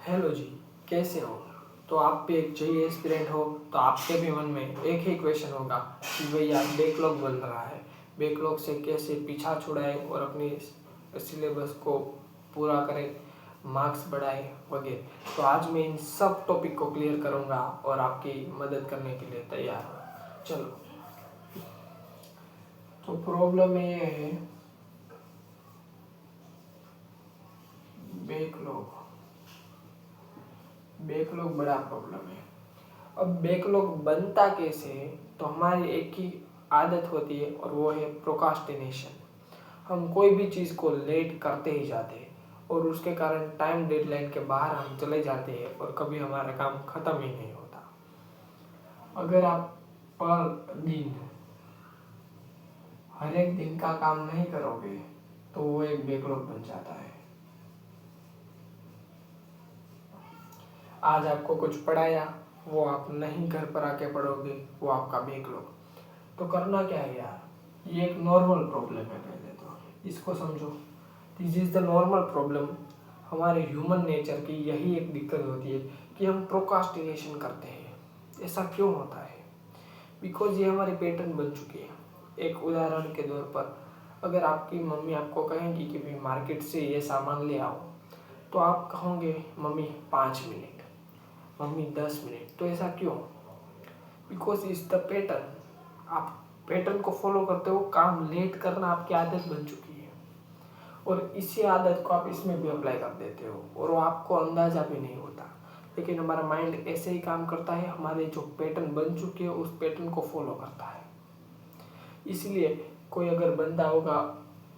Hello जी, कैसे हो? तो आप भी एक जेईई एस्पिरेंट हो तो आपके भी मन में एक ही क्वेश्चन होगा कि भैया बैकलॉग बन रहा है, बैकलॉग से कैसे पीछा छुड़ाए और अपनी सिलेबस को पूरा करें, मार्क्स बढ़ाए वगैरह। तो आज मैं इन सब टॉपिक को क्लियर करूंगा और आपकी मदद करने के लिए तैयार हूँ। चलो, तो प्रॉब्लम ये है बैकलॉग। बैकलॉग बड़ा प्रॉब्लम है। अब बैकलॉग बनता कैसे है? तो हमारी एक ही आदत होती है और वो है प्रोकास्टिनेशन। हम कोई भी चीज़ को लेट करते ही जाते हैं और उसके कारण टाइम डेडलाइन के बाहर हम चले जाते हैं और कभी हमारा काम खत्म ही नहीं होता। अगर आप पर दिन हर एक दिन का काम नहीं करोगे तो वो एक बैकलॉग बन जाता है। आज आपको कुछ पढ़ाया, वो आप नहीं घर पर आके पढ़ोगे, वो आपका बैकलॉग। तो करना क्या है यार? ये एक नॉर्मल प्रॉब्लम है। पहले तो इसको समझो, this is the normal problem. हमारे ह्यूमन नेचर की यही एक दिक्कत होती है कि हम प्रोकास्टिनेशन करते हैं। ऐसा क्यों होता है? बिकॉज ये हमारी पैटर्न बन चुकी है। एक उदाहरण के तौर पर, अगर आपकी मम्मी आपको कहेंगी कि भाई मार्केट से ये सामान ले आओ, तो आप कहोगे मम्मी 5 मिनट, मम्मी 10 मिनट। तो ऐसा क्यों? Because is the pattern. आप पैटर्न को फॉलो करते हो, काम लेट करना आपकी आदत बन चुकी है और इसी आदत को आप इसमें भी अप्लाई कर देते हो और वो आपको अंदाजा भी नहीं होता। लेकिन हमारा माइंड ऐसे ही काम करता है, हमारे जो पैटर्न बन चुके हैं उस पैटर्न को फॉलो करता है। इसलिए कोई अगर बंदा होगा,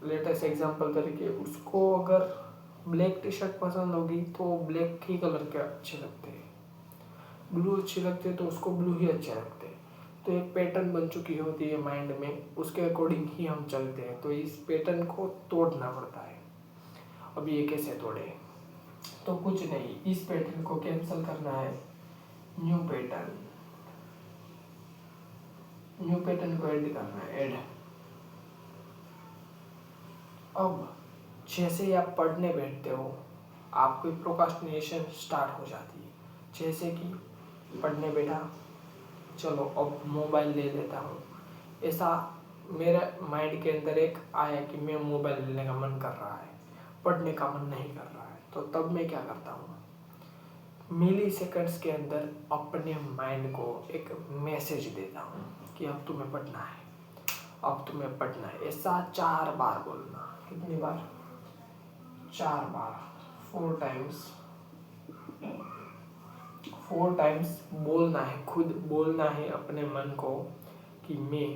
लेटेस्ट एग्जांपल तरीके, उसको अगर ब्लैक टी शर्ट पसंद होगी तो ब्लैक ही कलर के अच्छे लगते हैं, ब्लू अच्छी लगती है तो उसको ब्लू ही अच्छे लगते हैं। तो एक पैटर्न बन चुकी होती है माइंड में, उसके अकॉर्डिंग ही हम चलते हैं। तो इस पैटर्न को तोड़ना पड़ता है। अब ये कैसे तोड़े? तो कुछ नहीं, इस पैटर्न को कैंसिल करना है। न्यू पैटर्न, न्यू पैटर्न को ऐड करना है, ऐड। अब जैसे ही आप पढ़ने बैठते हो, आपकी प्रोक्रास्टिनेशन स्टार्ट हो जाती है। जैसे कि पढ़ने बैठा, चलो अब मोबाइल ले लेता हूँ। ऐसा मेरे माइंड के अंदर एक आया कि मैं मोबाइल लेने का मन कर रहा है, पढ़ने का मन नहीं कर रहा है। तो तब मैं क्या करता हूँ, मिली सेकंड्स के अंदर अपने माइंड को एक मैसेज देता हूँ कि अब तुम्हें पढ़ना है, अब तुम्हें पढ़ना है। ऐसा 4 बार बोलना। कितनी बार? 4 बार, 4 टाइम्स। 4 टाइम्स बोलना है, खुद बोलना है अपने मन को कि मैं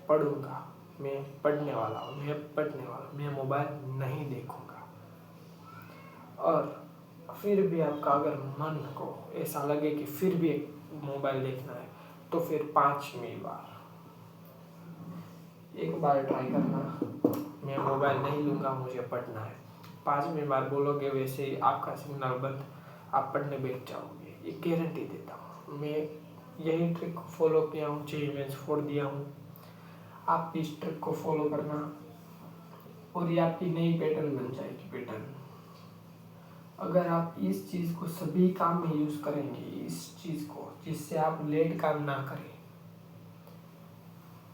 पढ़ूंगा, मैं पढ़ने वाला हूँ, मैं पढ़ने वाला हूँ, मैं मोबाइल नहीं देखूंगा। और फिर भी आपका अगर मन को ऐसा लगे कि फिर भी एक मोबाइल देखना है, तो फिर 5वीं बार, एक बार ट्राई करना, मैं मोबाइल नहीं लूँगा, मुझे पढ़ना है। 5वीं बार बोलोगे, वैसे ही आपका सिग्नल बंद, आप पढ़ने बैठ जाओगे, ये गारंटी देता हूँ। मैं यही ट्रिक फॉलो किया हूँ, जेईई मेंस फोड़ दिया हूँ। आप इस ट्रिक को फॉलो करना और ये आपकी नई पैटर्न बन जाएगी। पैटर्न, अगर आप इस चीज़ को सभी काम में यूज़ करेंगे, इस चीज़ को, जिससे आप लेट काम ना करें,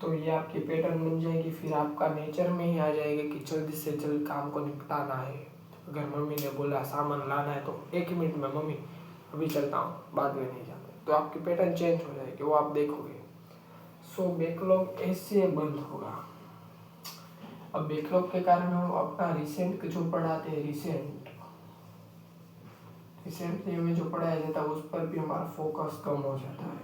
तो ये आपकी पैटर्न बन जाएगी। फिर आपका नेचर में ही आ जाएगा कि जल्दी से जल्द काम को निपटाना है। अगर मम्मी ने बोला सामान लाना है तो 1 मिनट में मम्मी अभी चलता हूँ, बाद में नहीं जाते, तो आपकी पैटर्न चेंज हो जाएगी, वो आप देखोगे। सो बैकलॉग ऐसे बंद होगा। अब बैकलॉग के कारण हम अपना रिसेंट जो पढ़ाते हैं, रिसेंटली हमें जो पढ़ाया जाता है उस पर भी हमारा फोकस कम हो जाता है,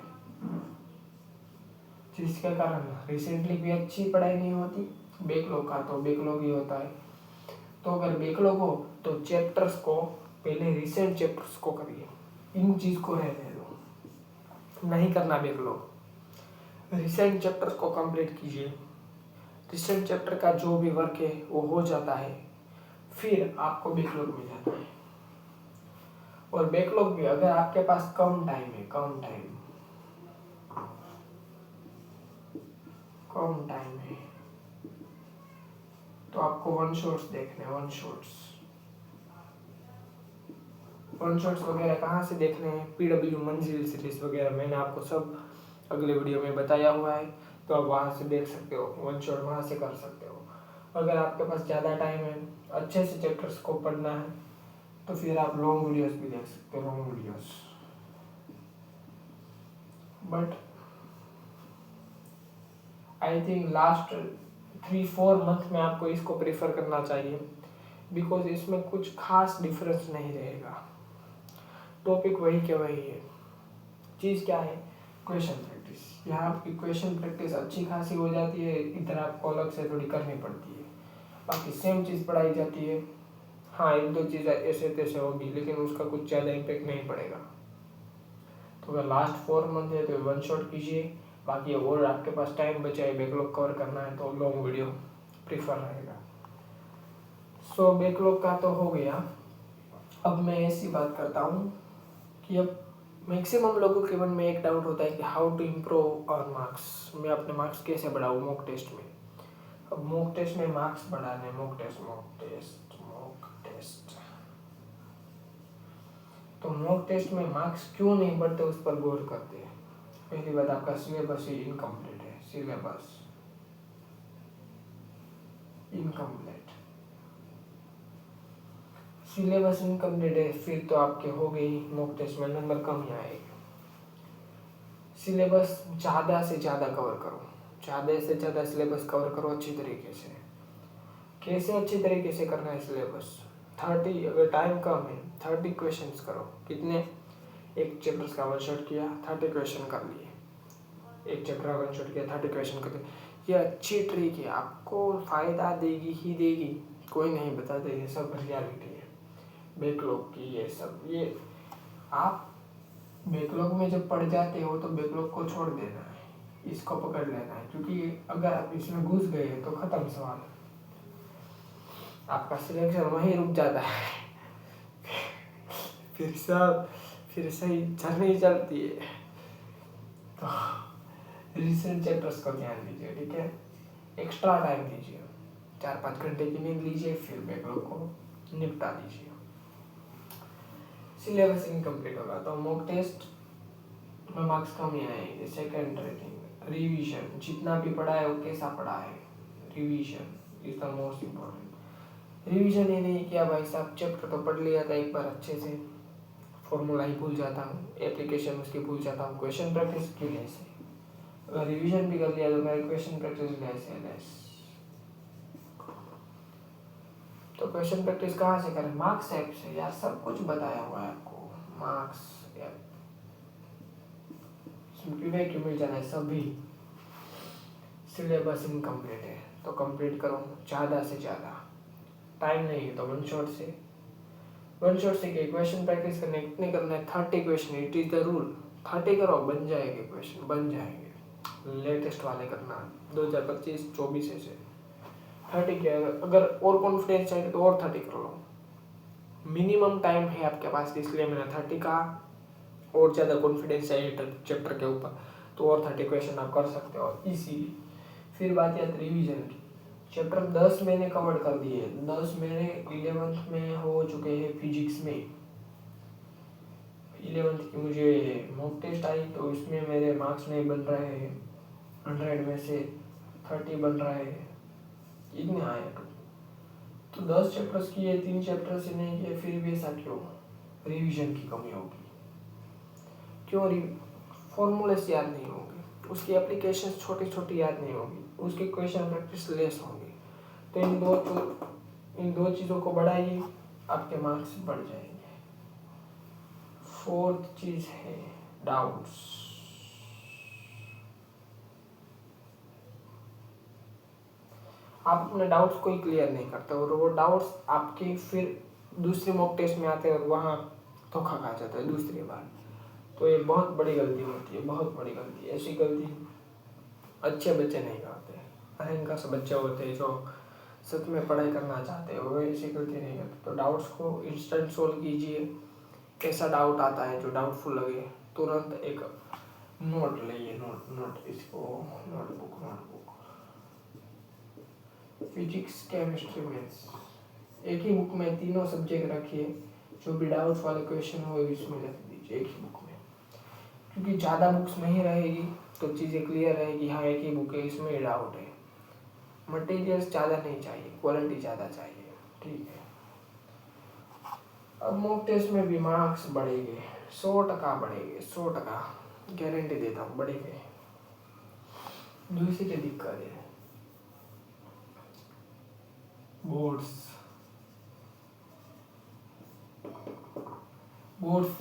जिसके कारण रिसेंटली भी अच्छी पढ़ाई नहीं होती। बैकलॉग का तो बैकलॉग ही होता है। तो अगर बैकलॉग हो तो चैप्टर्स को पहले रिसेंट चैप्टर्स को करिए, इन चीज़ को रहने दो, नहीं करना बैकलॉग। रिसेंट चैप्टर्स को कंप्लीट कीजिए, रिसेंट चैप्टर का जो भी वर्क है वो हो जाता है, फिर आपको बैकलॉग में जाना है। और बैकलॉग भी अगर आपके पास कम टाइम है, कम टाइम है, तो आपको वन शॉट्स देखने, वन शॉट्स। वन शॉट्स वगैरह कहाँ से देखने हैं, PW मंजिल सीरीज वगैरह मैंने आपको सब अगले वीडियो में बताया हुआ है, तो आप वहाँ से देख सकते हो, वन शॉट वहाँ से कर सकते हो। अगर आपके पास ज़्यादा टाइम है, अच्छे से चैप्टर्स को पढ़ना है, तो फिर आप लॉन्ग वीडियोस भी देख सकते हो, long videos. But I think last 3-4 month में आपको इसको प्रेफर करना चाहिए, बिकॉज इसमें कुछ खास डिफरेंस नहीं रहेगा, टॉपिक वही के वही है। चीज़ क्या है, क्वेश्चन प्रैक्टिस। यहाँ आपकी क्वेश्चन प्रैक्टिस अच्छी खासी हो जाती है, इधर आपको अलग से थोड़ी करनी पड़ती है, बाकी सेम चीज़ पढ़ाई जाती है। हाँ, 1-2 चीज़ ऐसे तैसे होगी, लेकिन उसका कुछ ज़्यादा इम्पेक्ट नहीं पड़ेगा। तो अगर लास्ट 4 मंथ है तो वन शॉट कीजिए, बाकी और आपके पास टाइम बचा है, बैकलॉग कवर करना है, तो लॉन्ग वीडियो प्रीफर रहेगा। सो बैकलॉग का तो हो गया। अब मैं ऐसी बात करता हूँ कि अब मैक्सिमम लोगों के मन में एक डाउट होता है कि how to improve our marks, मैं अपने मार्क्स कैसे बढ़ाऊँ मॉक टेस्ट में। अब मॉक टेस्ट में मार्क्स बढ़ाने, मॉक टेस्ट तो मॉक टेस्ट में मार्क्स क्यों नहीं बढ़ते उस पर गौर करते हैं। पहली बात, आपका सिलेबस ही इनकम्प्लीट है, सिलेबस इनकम्प्लीट है, फिर तो आपके हो गई मॉक टेस्ट में नंबर कम ही आएगा। सिलेबस ज़्यादा से ज़्यादा कवर करो, ज़्यादा से ज़्यादा सिलेबस कवर करो अच्छी तरीके से। कैसे अच्छी तरीके से करना है सिलेबस, 30, अगर टाइम कम है 30 क्वेश्चंस करो। कितने, एक चैप्टर का वन शॉट किया, 30 क्वेश्चन कर लिए। एक चैप्टर का वन शॉट किया, 30 क्वेश्चन कर लिए। ये अच्छी ट्रिक है, आपको फ़ायदा देगी ही देगी, कोई नहीं बताता, ये सब रियलिटी है बैकलॉग की। ये सब, ये आप बैकलॉग में जब पढ़ जाते हो तो बैकलॉग को छोड़ देना है, इसको पकड़ लेना है, क्योंकि अगर आप इसमें घुस गए तो ख़त्म सवाल, आपका सिलेक्शन वहीं रुक जाता है। फिर सही जर्नी चलती है। तो रिसेंट चैप्टर्स को ध्यान दीजिए, ठीक है। एक्स्ट्रा टाइम दीजिए, 4-5 घंटे की नींद लीजिए, फिर बैकलॉग को निपटा दीजिए। सिलेबस इनकम्प्लीट होगा तो मॉक टेस्ट में मार्क्स कम ही आएंगे। सेकेंड रेटिंग, रिवीजन, जितना भी पढ़ा है वो कैसा पढ़ा है, revision is the most important. Revision ही नहीं किया भाई साहब, चैप्टर तो पढ़ लिया था एक बार अच्छे से, फॉर्मूला ही भूल जाता हूँ, एप्लीकेशन उसकी भूल जाता हूँ, क्वेश्चन प्रैक्टिस की ऐसे। अगर रिवीजन भी कर लिया तो मेरे क्वेश्चन प्रैक्टिस ऐसे लेस। तो क्वेश्चन प्रैक्टिस कहाँ से करें, मार्क्स ऐप से यार, सब कुछ बताया हुआ है आपको, मार्क्स ऐप क्यों मिल जाना है सभी। सिलेबस इनकम्प्लीट है तो कंप्लीट करो ज़्यादा से ज़्यादा, टाइम नहीं है तो वन शॉट से क्वेश्चन प्रैक्टिस करने कितने करना है, 30 question, it is the rule. 30 करो, बन जाएंगे क्वेश्चन, बन जाएंगे। लेटेस्ट वाले करना 2025-24 से 30 के, अगर और कॉन्फिडेंस चाहिए तो और 30 कर लो। मिनिमम टाइम है आपके पास, इसलिए मैंने 30 का, और ज़्यादा कॉन्फिडेंस चाहिए चैप्टर के ऊपर तो और 30 क्वेश्चन आप कर सकते हो इजीली। फिर बात आती है रिवीजन की, चैप्टर 10 मैंने कवर कर दिए, 10 मेरे 11th में हो चुके हैं फिजिक्स में। 11th की मुझे मॉक टेस्ट आई तो इसमें मेरे मार्क्स नहीं बन रहे हैं, 100 में से 30 बन रहे हैं, इतने आए। तो 10 चैप्टर्स किए, 3 चैप्टर से नहीं किए, फिर भी ऐसा क्यों, रिवीजन की कमी होगी। क्यों, फॉर्मूलेस याद नहीं होंगे, उसकी एप्लीकेशन छोटी छोटी याद नहीं होगी, उसके क्वेश्चन प्रैक्टिस लेस होंगे। तो इन दो चीज़ों को बढ़ाइए, आपके मार्क्स बढ़ जाएंगे। फोर्थ चीज़ है डाउट्स। आप अपने डाउट्स को ही क्लियर नहीं करते और वो डाउट्स आपके फिर दूसरे मॉक टेस्ट में आते हैं और वहाँ धोखा खा जाता है दूसरी बार। तो ये बहुत बड़ी गलती होती है, बहुत बड़ी गलती। ऐसी गलती अच्छे बच्चे नहीं करते, अहंकार से बच्चे होते हैं जो सच में पढ़ाई करना चाहते हैं, वो ऐसी गलती नहीं करते। तो डाउट्स को इंस्टेंट सोल्व कीजिए। कैसा डाउट आता है जो डाउटफुल लगे, तुरंत एक नोट लेइए, नोट इसको नोटबुक फिजिक्स केमिस्ट्री मैथ्स, एक ही बुक में तीनों सब्जेक्ट रखिए, जो भी डाउट्स वाले क्वेश्चन हो इसमें लिख दीजिए एक ही बुक में, क्योंकि ज़्यादा बुक्स नहीं रहेगी तो चीज़ें क्लियर रहेगी। हाँ एक ही बुक है, इसमें ही डाउट है। मटेरियल्स ज़्यादा नहीं चाहिए, क्वालिटी ज़्यादा चाहिए, ठीक है। अब मॉक टेस्ट में भी मार्क्स बढ़ेंगे, 100% बढ़ेंगे, 100% गारंटी देता हूँ बढ़ेंगे। दूसरी दिक्कत है बोर्ड्स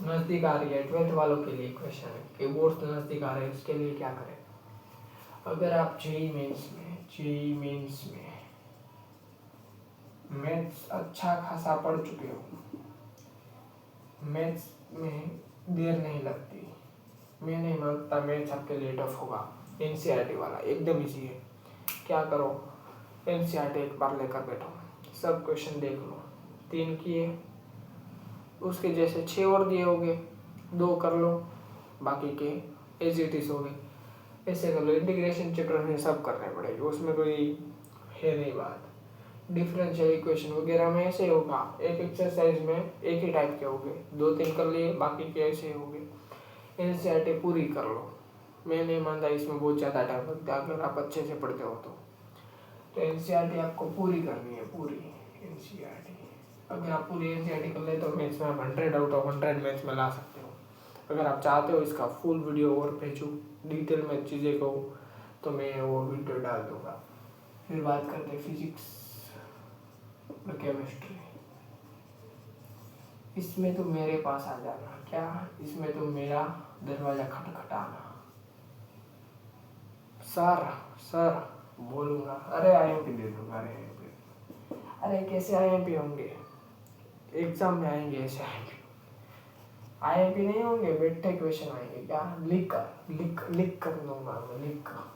नज़दीक आ रही है। 12th वालों के लिए क्वेश्चन है कि बोर्ड्स नज़दीक आ रहे हैं, उसके लिए क्या करें। अगर आप जेईई मेंस में मैथ्स अच्छा खासा पढ़ चुके हो, मैथ्स में देर नहीं लगती, मैं नहीं मानता मैथ्स आपके लिए टफ होगा। एनसीईआरटी वाला एकदम इजी है। क्या करो, एनसीईआरटी एक बार लेकर बैठो, सब क्वेश्चन देख लो, 3 किए, उसके जैसे 6 और दिए होंगे, 2 कर लो, बाकी के एज इट इज हो गए। ऐसे कर लो। इंटीग्रेशन चैप्टर में सब करने पड़ेगी, उसमें कोई है नहीं बात। डिफरेंशियल इक्वेशन वगैरह में ऐसे होगा, एक एक्सरसाइज में एक ही टाइप के होंगे, 2-3 कर लिए, बाकी के ऐसे होंगे। एनसीईआरटी पूरी कर लो, मैं नहीं मानता इसमें बहुत ज़्यादा टाइम लगता है अगर आप अच्छे से पढ़ते हो तो एनसीईआरटी आपको पूरी करनी है, पूरी एनसीईआरटी। अगर आप पूरी एनसीईआरटी कर ले तो मैथ्स में आप 100 आउट ऑफ 100 मैथ्स में ला सकते हो। अगर आप चाहते हो इसका फुल वीडियो और भेजूँ डिटेल में चीज़ें को, तो मैं वो वीडियो डाल दूँगा। फिर बात करते हैं फिजिक्स और केमिस्ट्री। इसमें तो मेरे पास आ जाना, क्या इसमें तो मेरा दरवाज़ा खटखटाना, सर बोलूँगा, अरे आईएमपी दे दूँगा, अरे कैसे आईएमपी होंगे, एग्जाम में आएंगे ऐसे आईएमपी नहीं होंगे, बैठे क्वेश्चन आएंगे, क्या लिख कर दूंगा मैं, लिख कर।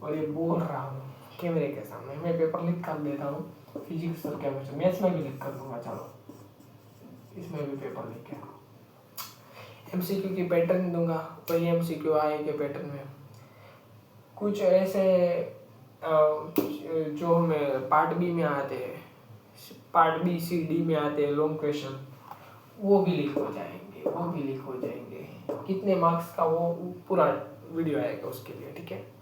और ये बोल रहा हूँ कैमरे के सामने, मैं पेपर लिख कर देता हूँ, फिजिक्स और केमिस्ट्री, मैथ्स में भी लिख कर दूंगा, चलो इसमें भी पेपर लिख के एमसीक्यू की पैटर्न दूंगा, वही एमसीक्यू आएंगे पैटर्न में। कुछ ऐसे जो हमें पार्ट बी में आते हैं, पार्ट बी सी डी में आते हैं लॉन्ग क्वेश्चन, वो भी लीक हो जाएंगे, कितने मार्क्स का वो पूरा वीडियो आएगा उसके लिए, ठीक है।